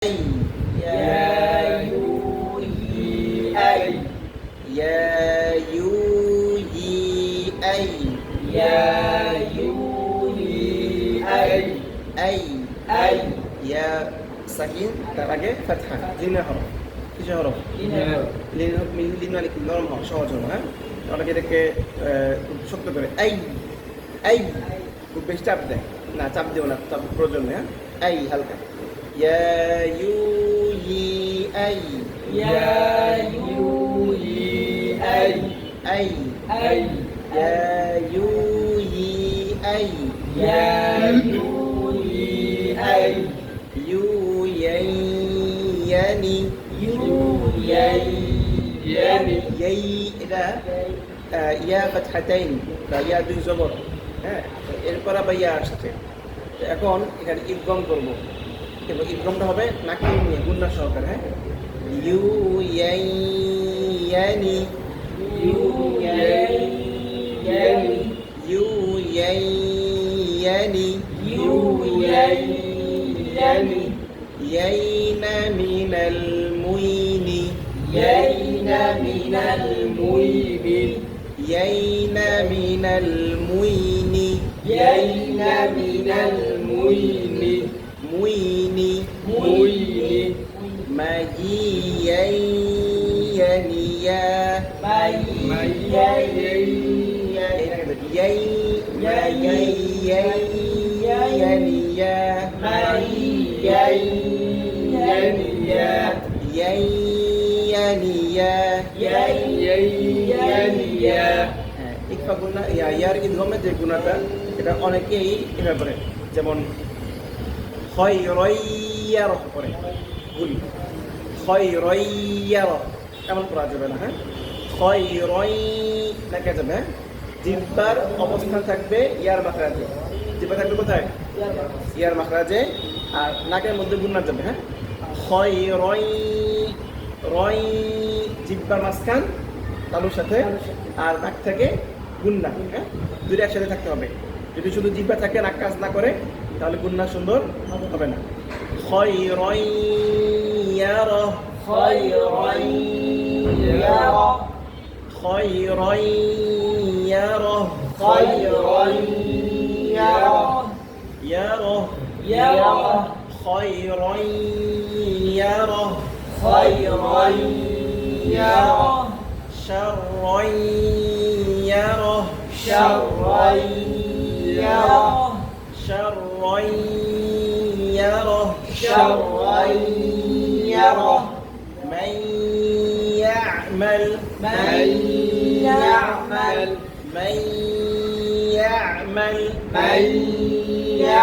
أي يا يوي أي يا يوي أي يا يوي أي يا সাকিন তার আগে ফাতহা লিনের হরফ কিসের হরফ লিন মানে কি নরম হরফ সহজ হরফ হ্যাঁ অনেকে এটাকে খুব শক্ত করে আই খুব বেশি চাপ দেয় না চাপ দেও না চাপ প্রয়োজন নেই হ্যাঁ আই হালকা ইয়া ইউই আই يا يوي আই أي ইয়া ইউই আই يا يوي أي يعني يعني يي إذا يا فتحتين يا দুই জবর হ্যাঁ এরপর আবার ইয়া আসছে এখন এখানে ইদগম করব এবং ইদগমটা হবে নাকি নিয়ে গুণনা সহকারে হ্যাঁ ইউ ইয়াই ইয়ানি يعني ইউ ইয়াই ইয়ানি يعني يين من المين يين من الميم يين من المين يين من الميم موين مين مجيا ينيا ইকফা গুণা ইয়ার ইদগমের যে গুণাটা এটা অনেকেই এভাবে করে যেমন খয়রাইয়ার করে ভুল খয়রাইয়ার এমন করা যাবে না হ্যাঁ খয়রাই লেখা যাবে হ্যাঁ জিহ্বার অবস্থান থাকবে ইয়ার মাখরাজে জিহ্বা থাকবে কোথায় ইয়ার মাখরাজে আর নাকের মধ্যে গুণা যাবে হ্যাঁ খয়রাই রয় জিহ্বার মাঝখান তালুর সাথে আর নাক থেকে গুন্না হ্যাঁ দুটো একসাথে থাকতে হবে যদি শুধু জিহ্বা থাকে নাক কাজ না করে তাহলে গুন্না সুন্দর হবে না খয়রাইয়ারা خيرا খয়রাইয়ারা خيرا ইয়ারা يرى খয়রাইয়ারা خيرا يرى শাররাইয়ারা شرا يرى শাররাইয়ারা شرا يرى من يعمل من يعمل من يعمل من